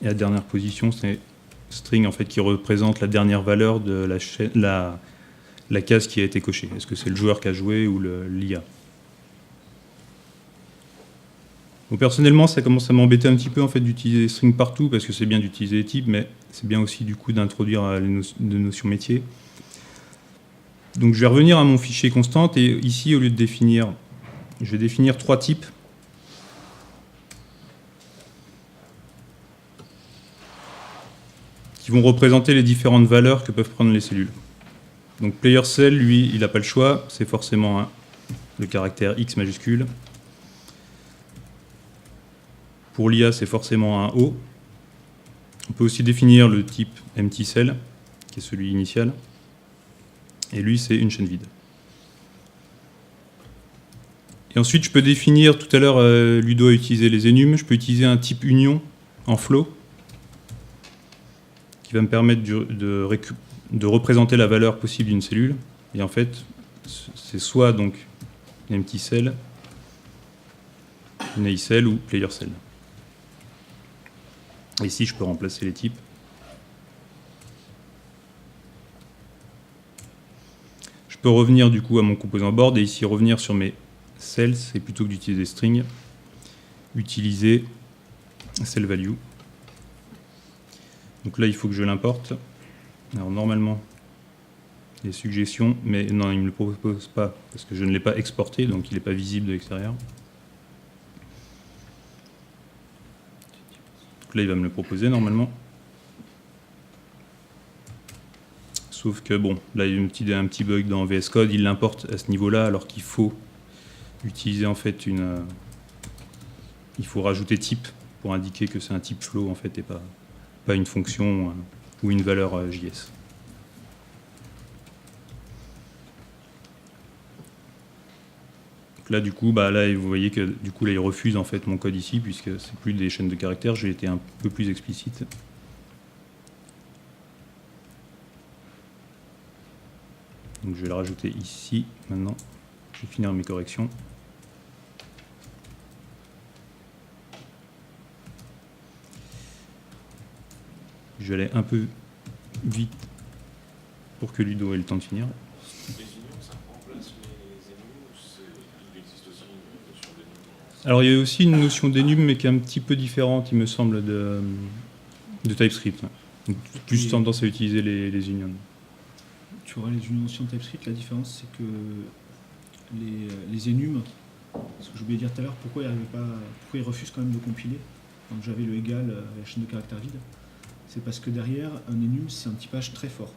[SPEAKER 1] Et la dernière position, c'est string en fait, qui représente la dernière valeur de la case qui a été cochée. Est-ce que c'est le joueur qui a joué ou l'IA? Bon, personnellement, ça commence à m'embêter un petit peu en fait, d'utiliser string partout, parce que c'est bien d'utiliser les types, mais c'est bien aussi du coup d'introduire les notions métiers. Donc je vais revenir à mon fichier constante, et ici, au lieu de définir, je vais définir 3 types. Qui vont représenter les différentes valeurs que peuvent prendre les cellules. Donc playerCell, lui, il n'a pas le choix, c'est forcément le caractère X majuscule. Pour l'IA, c'est forcément un O. On peut aussi définir le type emptyCell, qui est celui initial. Et lui, c'est une chaîne vide. Et ensuite, je peux définir, tout à l'heure, Ludo a utilisé les enums, je peux utiliser un type union en flow, qui va me permettre de représenter la valeur possible d'une cellule. Et en fait, c'est soit donc une emptyCell, une ACell ou playerCell. Ici, je peux remplacer les types. Je peux revenir du coup à mon composant board et ici revenir sur mes cells, et plutôt que d'utiliser string, utiliser cellValue. Donc là, il faut que je l'importe. Alors normalement, les suggestions, mais non, il ne me le propose pas parce que je ne l'ai pas exporté, donc il n'est pas visible de l'extérieur. Donc là, il va me le proposer normalement. Sauf que bon, là il y a un petit bug dans VS Code, il l'importe à ce niveau-là, alors qu'il faut utiliser en fait il faut rajouter type pour indiquer que c'est un type flow en fait et pas une fonction ou une valeur JS. Donc là du coup, là vous voyez que du coup là il refuse en fait mon code ici puisque c'est plus des chaînes de caractères, j'ai été un peu plus explicite. Donc je vais le rajouter ici maintenant. Je vais finir mes corrections. Je vais aller un peu vite pour que Ludo ait le temps de finir.
[SPEAKER 6] Les unions, ça remplace les enums ou il existe aussi une notion d'enum?
[SPEAKER 1] Alors il y a aussi une notion d'enum mais qui est un petit peu différente, il me semble, de TypeScript. Donc, plus tendance à utiliser les unions.
[SPEAKER 4] Tu vois, les unions en TypeScript, la différence c'est que les enums, ce que j'ai oublié de dire tout à l'heure, pourquoi ils refusent quand même de compiler quand j'avais le égal à la chaîne de caractères vide, c'est parce que derrière, un enum c'est un typage très fort.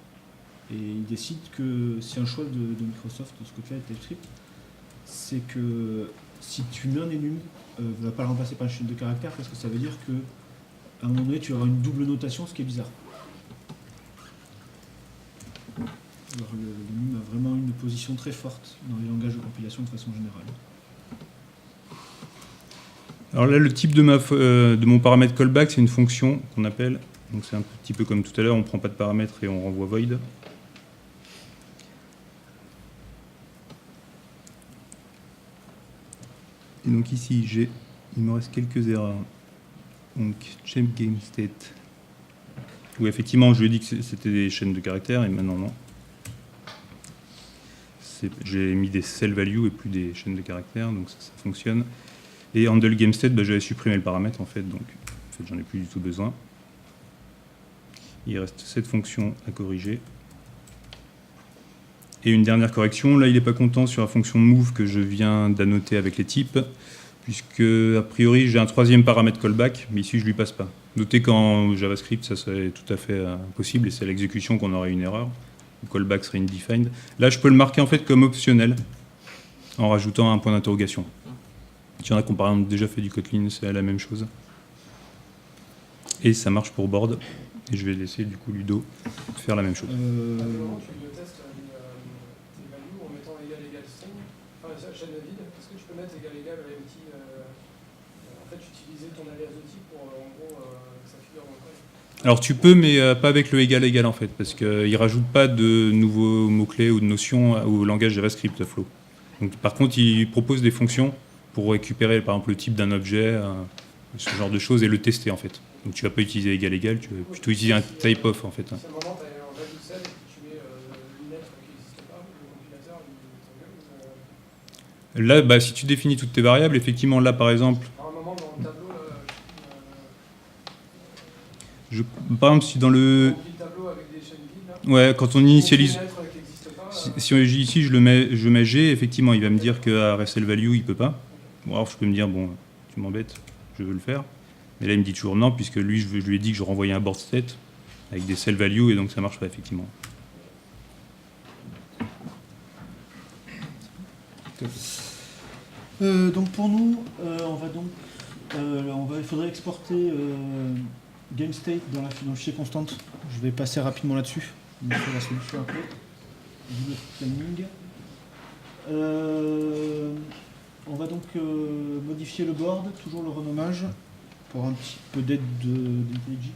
[SPEAKER 4] Et ils décident que c'est un choix de Microsoft de ce côté-là de TypeScript, c'est que si tu mets un enum, ne va pas le remplacer par une chaîne de caractères parce que ça veut dire que à un moment donné tu auras une double notation, ce qui est bizarre. Alors l'enum a vraiment une position très forte dans les langages de compilation de façon générale.
[SPEAKER 1] Alors là, le type de mon paramètre callback, c'est une fonction qu'on appelle, donc c'est un petit peu comme tout à l'heure, on ne prend pas de paramètres et on renvoie void. Et donc ici, il me reste quelques erreurs. Donc checkGameState, où effectivement je lui ai dit que c'était des chaînes de caractères et maintenant non. J'ai mis des cellValue et plus des chaînes de caractères, donc ça fonctionne. Et handleGameState, j'avais supprimé le paramètre en fait, donc en fait, j'en ai plus du tout besoin. Il reste cette fonction à corriger. Et une dernière correction, là il n'est pas content sur la fonction move que je viens d'annoter avec les types, puisque a priori j'ai un troisième paramètre callback, mais ici je ne lui passe pas. Notez qu'en JavaScript ça serait tout à fait possible, et c'est à l'exécution qu'on aurait une erreur. Le callback serait indefined. Là je peux le marquer en fait comme optionnel, en rajoutant un point d'interrogation. Il y en a qui ont par exemple déjà fait du Kotlin, c'est la même chose. Et ça marche pour board. Et je vais laisser du coup Ludo faire la même chose.
[SPEAKER 3] Comment tu le testes tes values en mettant égal string, enfin chaîne vide, est-ce que tu peux mettre égal empty en fait utiliser ton alias de type pour en gros que ça figure dans le code?
[SPEAKER 1] Alors tu peux, mais pas avec le égal en fait, parce qu'il ne rajoute pas de nouveaux mots-clés ou de notions au langage JavaScript Flow. Donc, par contre, il propose des fonctions pour récupérer par exemple le type d'un objet, ce genre de choses, et le tester en fait. Donc tu ne vas pas utiliser égal, tu vas plutôt utiliser un type-off en fait.
[SPEAKER 3] À ce moment, tu as un value cell et puis tu mets une lettre qui n'existe pas, le compilateur il t'engueule.
[SPEAKER 1] Là, bah, si tu définis toutes tes variables, effectivement là par exemple,
[SPEAKER 3] À un moment dans le tableau,
[SPEAKER 1] par exemple si dans le...
[SPEAKER 3] on remplit le tableau avec des chaînes vides. Là.
[SPEAKER 1] Ouais, quand on initialise...
[SPEAKER 3] Une lettre qui n'existe pas.
[SPEAKER 1] Si ici je mets G, effectivement il va me dire qu'à RSL value il peut pas. Bon, alors je peux me dire bon tu m'embêtes, je veux le faire. Mais là il me dit toujours non puisque lui je lui ai dit que je renvoyais un board state avec des cell value et donc ça marche pas effectivement.
[SPEAKER 4] Donc pour nous, il faudrait exporter GameState dans le fichier constante. Je vais passer rapidement là-dessus. On va faire la solution après. Timing. On va donc modifier le board, toujours le renommage, pour un petit peu d'aide d'IntelliJ.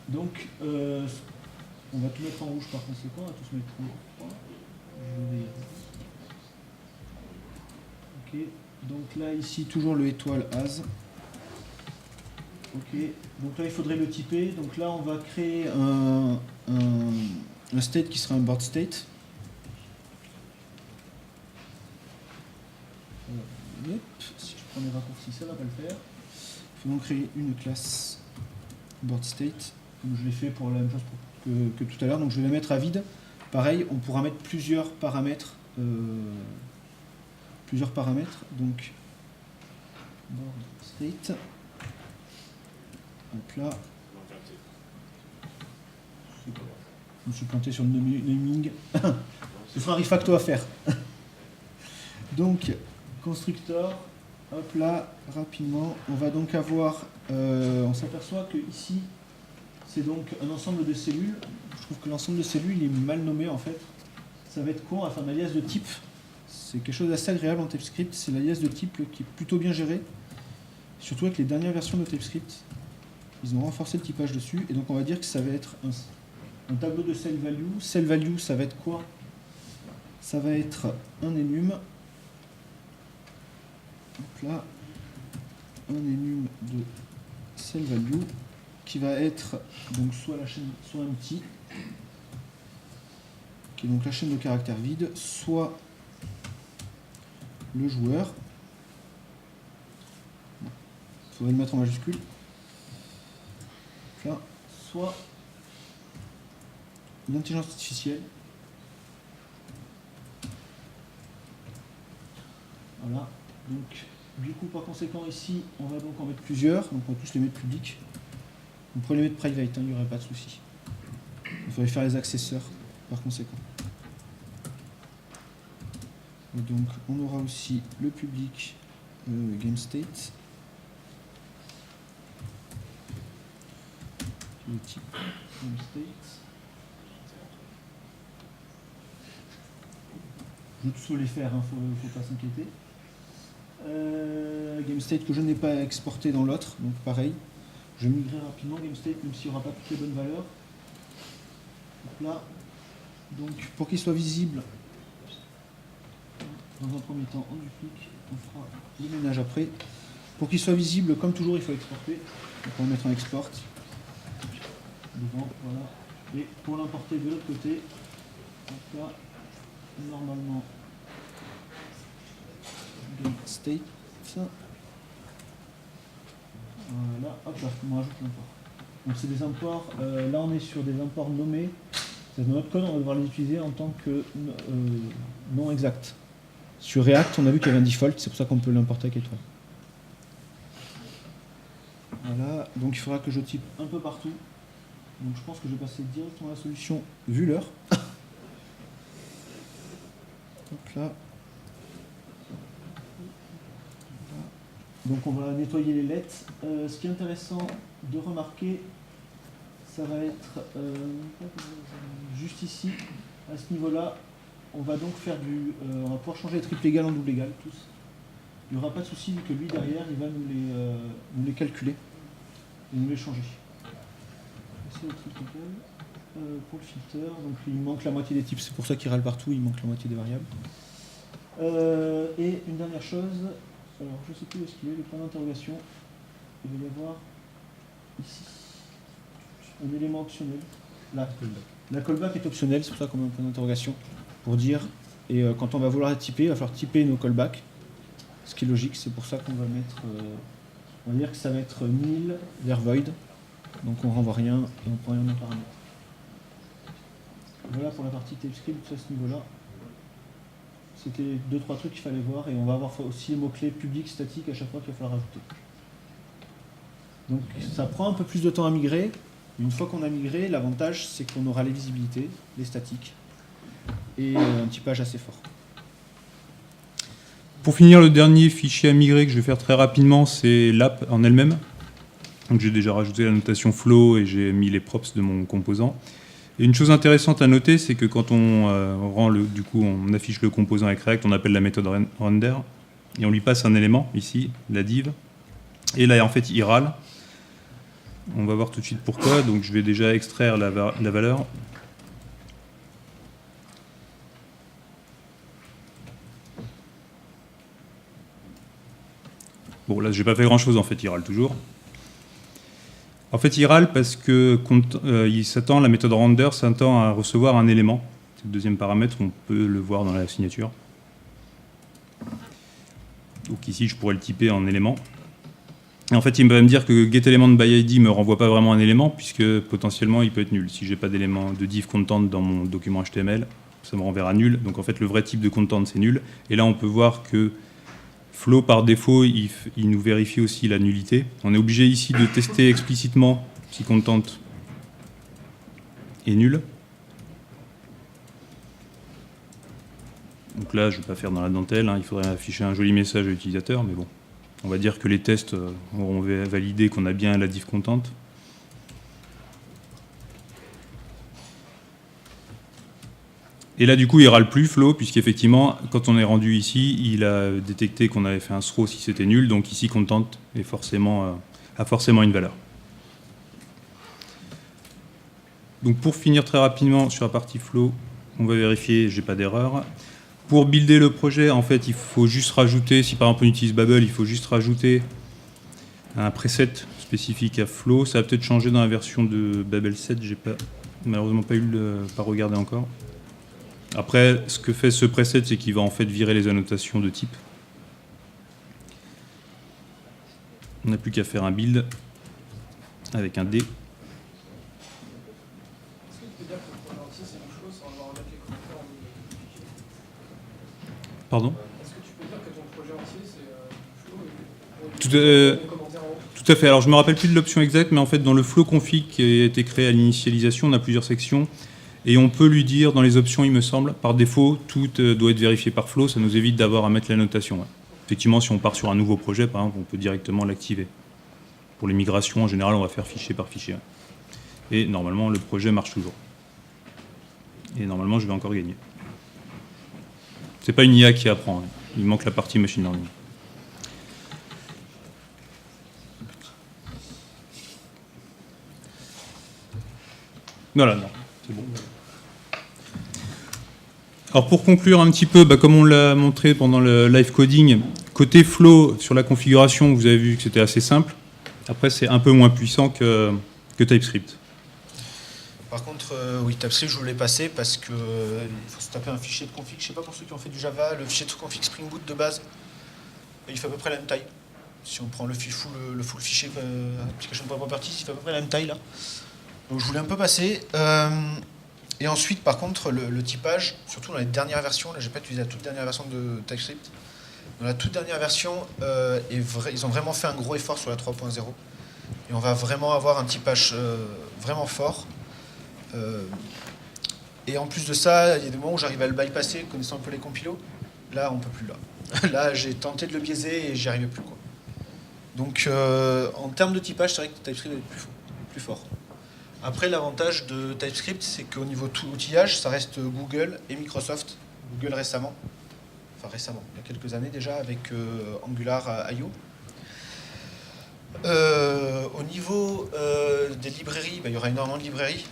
[SPEAKER 4] Donc, on va tout mettre en rouge par conséquent, on va tous mettre en rouge. Ok, donc là, ici, toujours le étoile as. Ok, donc là, il faudrait le typer. Donc là, on va créer un state qui sera un board state. Hop, si je prends les raccourcis, ça va pas le faire. Il faut donc créer une classe board state, comme je l'ai fait pour la même chose que tout à l'heure. Donc je vais la mettre à vide. Pareil, on pourra mettre plusieurs paramètres. Donc board state. Donc là, je me suis planté sur le naming. Ce sera un refacto à faire. Donc, constructor, hop là, rapidement, on va donc avoir, on s'aperçoit que ici, c'est donc un ensemble de cellules. Je trouve que l'ensemble de cellules il est mal nommé en fait. Ça va être con, on va faire un alias de type. C'est quelque chose d'assez agréable en TypeScript, c'est l'alias de type qui est plutôt bien géré. Surtout avec les dernières versions de TypeScript. Ils ont renforcé le typage dessus, et donc on va dire que ça va être un tableau de cell value. Cell value, ça va être quoi? Ça va être un enum. Donc là, un enum de cell value qui va être donc soit la chaîne, soit empty, qui est donc la chaîne de caractères vide, soit le joueur. Il faudrait le mettre en majuscule. Là, soit l'intelligence artificielle. Voilà. Donc, du coup, par conséquent, ici, on va donc en mettre plusieurs. Donc, on va tous les mettre publics. On pourrait les mettre private, il n'y aurait pas de souci. Il faudrait faire les accesseurs, par conséquent. Et donc, on aura aussi le public GameState. Le type GameState. Je vais tous les faire, faut pas s'inquiéter. GameState que je n'ai pas exporté dans l'autre, donc pareil. Je vais migrer rapidement GameState, même s'il n'y aura pas toutes les bonnes valeurs. Donc là, donc pour qu'il soit visible, dans un premier temps, on duplique, on fera le ménage après. Pour qu'il soit visible, comme toujours, il faut exporter. Donc on va mettre un export. Devant, voilà. Et pour l'importer de l'autre côté, donc là, normalement, GameState. Voilà, hop là, on rajoute l'import. Donc c'est des imports, là on est sur des imports nommés. Dans notre code, on va devoir les utiliser en tant que non exact. Sur React, on a vu qu'il y avait un default, c'est pour ça qu'on peut l'importer avec étoile. Voilà, donc il faudra que je type un peu partout. Donc je pense que je vais passer directement à la solution vu l'heure. Donc là. Donc on va nettoyer les lettres. Ce qui est intéressant de remarquer, ça va être juste ici, à ce niveau-là, on va donc faire on va pouvoir changer les triple égal en double égal, tous. Il n'y aura pas de souci vu que lui derrière, il va nous les calculer et nous les changer. C'est le triple égal. Pour le filter, donc il manque la moitié des types, c'est pour ça qu'il râle partout, il manque la moitié des variables. Et une dernière chose, alors je ne sais plus où est-ce qu'il est, le point d'interrogation, il va y avoir ici un élément optionnel. Là, la callback est optionnelle, c'est pour ça qu'on met un point d'interrogation, pour dire, et quand on va vouloir typer, il va falloir typer nos callbacks, ce qui est logique, c'est pour ça qu'on va mettre, on va dire que ça va être nil vers void, donc on renvoie rien et on prend rien en paramètre. Voilà pour la partie TypeScript à ce niveau-là. C'était 2-3 trucs qu'il fallait voir et on va avoir aussi les mots-clés public, statique à chaque fois qu'il va falloir rajouter. Donc ça prend un peu plus de temps à migrer. Une fois qu'on a migré, l'avantage c'est qu'on aura les visibilités, les statiques et un typage assez fort.
[SPEAKER 1] Pour finir, le dernier fichier à migrer que je vais faire très rapidement, c'est l'app en elle-même. Donc j'ai déjà rajouté la notation flow et j'ai mis les props de mon composant. Et une chose intéressante à noter, c'est que quand on on affiche le composant avec React, on appelle la méthode render et on lui passe un élément ici, la div. Et là, en fait, il râle. On va voir tout de suite pourquoi. Donc je vais déjà extraire la valeur. Bon, là, j'ai pas fait grand-chose, en fait, il râle toujours. En fait, il râle parce que la méthode render s'attend à recevoir un élément. C'est le deuxième paramètre, on peut le voir dans la signature. Donc ici, je pourrais le typer en élément. Et en fait, il va me dire que getElementById ne me renvoie pas vraiment un élément, puisque potentiellement, il peut être nul. Si j'ai pas d'élément de div content dans mon document HTML, ça me renverra nul. Donc en fait, le vrai type de content, c'est nul. Et là, on peut voir que Flow, par défaut, il nous vérifie aussi la nullité. On est obligé ici de tester explicitement si content est nul. Donc là, je ne vais pas faire dans la dentelle, hein, il faudrait afficher un joli message à l'utilisateur, mais bon. On va dire que les tests auront validé qu'on a bien la div content. Et là, du coup, il râle plus, Flow, puisqu'effectivement, quand on est rendu ici, il a détecté qu'on avait fait un throw si c'était nul, donc ici, content a forcément une valeur. Donc pour finir très rapidement sur la partie Flow, on va vérifier, j'ai pas d'erreur. Pour builder le projet, en fait, il faut juste rajouter, si par exemple on utilise Babel, il faut juste rajouter un preset spécifique à Flow. Ça va peut-être changer dans la version de Babel 7, j'ai malheureusement pas regardé encore. Après, ce que fait ce preset, c'est qu'il va en fait virer les annotations de type. On n'a plus qu'à faire un build avec un D.
[SPEAKER 3] Est-ce que tu peux dire que le projet entier c'est une chose sans avoir à mettre les connecteurs en double fichier?
[SPEAKER 1] Pardon ?
[SPEAKER 3] Est-ce que tu peux dire que ton projet entier c'est Flow et
[SPEAKER 1] Tout à fait. Alors, je ne me rappelle plus de l'option exacte, mais en fait, dans le flow config qui a été créé à l'initialisation, on a plusieurs sections. Et on peut lui dire, dans les options, il me semble, par défaut, tout doit être vérifié par flow. Ça nous évite d'avoir à mettre la notation. Ouais. Effectivement, si on part sur un nouveau projet, par exemple, on peut directement l'activer. Pour les migrations, en général, on va faire fichier par fichier. Et normalement, le projet marche toujours. Et normalement, je vais encore gagner. C'est pas une IA qui apprend. Hein. Il manque la partie machine learning. Voilà, non, c'est bon. Alors pour conclure un petit peu, comme on l'a montré pendant le live coding, côté flow sur la configuration, vous avez vu que c'était assez simple. Après, c'est un peu moins puissant que TypeScript.
[SPEAKER 2] Par contre, oui, TypeScript, je voulais passer parce que il faut se taper un fichier de config. Je ne sais pas pour ceux qui ont fait du Java, le fichier de config Spring Boot de base, il fait à peu près la même taille. Si on prend le full fichier application.properties, il fait à peu près la même taille là. Donc je voulais un peu passer. Et ensuite, par contre, le typage, surtout dans les dernières versions, là, j'ai pas utilisé la toute dernière version de TypeScript. Dans la toute dernière version, ils ont vraiment fait un gros effort sur la 3.0. Et on va vraiment avoir un typage vraiment fort. Et en plus de ça, il y a des moments où j'arrive à le bypasser, connaissant un peu les compilos. Là, on peut plus. Là, j'ai tenté de le biaiser et j'y arrivais plus, quoi. Donc, en termes de typage, c'est vrai que TypeScript est plus fort. Après, l'avantage de TypeScript, c'est qu'au niveau tout outillage, ça reste Google et Microsoft. Google récemment, il y a quelques années déjà, avec Angular IO. Au niveau des librairies, il y aura énormément de librairies.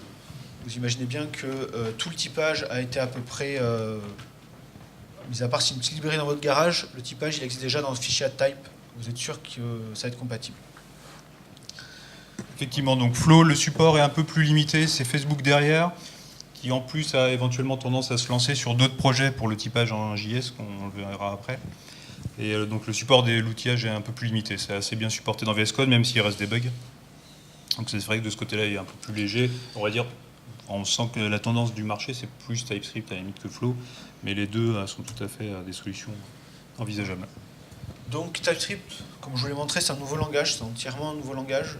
[SPEAKER 2] Vous imaginez bien que tout le typage a été à peu près, mis à part si une petite librairie dans votre garage, le typage il existe déjà dans le fichier type. Vous êtes sûr que ça va être compatible.
[SPEAKER 1] Effectivement, donc Flow, le support est un peu plus limité, c'est Facebook derrière, qui en plus a éventuellement tendance à se lancer sur d'autres projets pour le typage en JS, qu'on le verra après. Et donc le support de l'outillage est un peu plus limité, c'est assez bien supporté dans VS Code, même s'il reste des bugs. Donc c'est vrai que de ce côté-là, il est un peu plus léger. On va dire, on sent que la tendance du marché, c'est plus TypeScript à la limite que Flow, mais les deux sont tout à fait des solutions envisageables.
[SPEAKER 2] Donc TypeScript, comme je vous l'ai montré, c'est un nouveau langage, c'est entièrement un nouveau langage.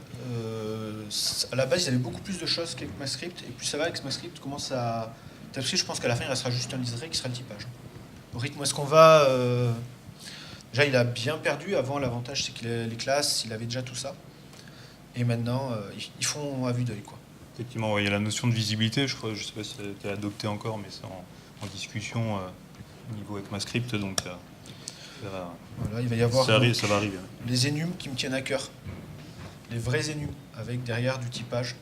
[SPEAKER 2] À la base, il y avait beaucoup plus de choses qu'ECMAScript, et plus ça va, ECMAScript commence à... TypeScript, je pense qu'à la fin, il restera juste un liseré qui sera le typage. Au rythme où est-ce qu'on va... Déjà, il a bien perdu. Avant, l'avantage, c'est qu'il a les classes, il avait déjà tout ça. Et maintenant, ils font à vue d'œil, quoi.
[SPEAKER 1] Effectivement, il y a la notion de visibilité, je ne sais pas si ça a été adopté encore, mais c'est en discussion au niveau ECMAScript, donc...
[SPEAKER 2] Voilà, il va y avoir
[SPEAKER 1] ça va arriver.
[SPEAKER 2] Les enums qui me tiennent à cœur. Les vrais enums, avec derrière du typage.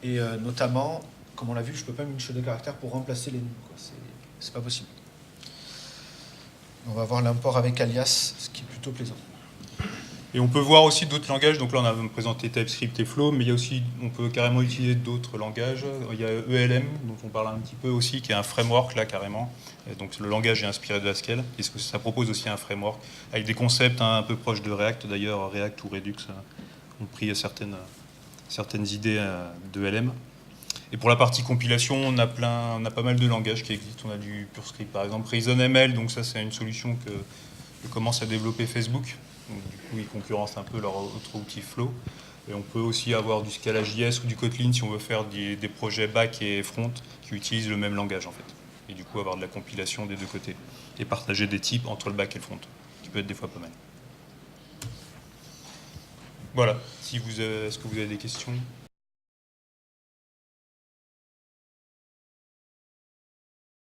[SPEAKER 2] Et notamment, comme on l'a vu, je ne peux pas mettre une chaîne de caractères pour remplacer l'enum. C'est pas possible. On va avoir l'import avec alias, ce qui est plutôt plaisant.
[SPEAKER 1] Et on peut voir aussi d'autres langages. Donc là, on a présenté TypeScript et Flow, mais il y a aussi, on peut carrément utiliser d'autres langages. Il y a ELM, dont on parle un petit peu aussi, qui est un framework là carrément. Et donc le langage est inspiré de Haskell. Et ça propose aussi un framework avec des concepts un peu proches de React. D'ailleurs, React ou Redux ont pris certaines idées de ELM. Et pour la partie compilation, on a pas mal de langages qui existent. On a du PureScript par exemple, ReasonML. Donc ça, c'est une solution que commence à développer Facebook. Donc, du coup, ils concurrencent un peu leur autre outil Flow. Et on peut aussi avoir du Scala JS ou du Kotlin si on veut faire des projets back et front qui utilisent le même langage en fait. Et du coup, avoir de la compilation des deux côtés. Et partager des types entre le back et le front, qui peut être des fois pas mal. Voilà. Est-ce que vous avez des questions ?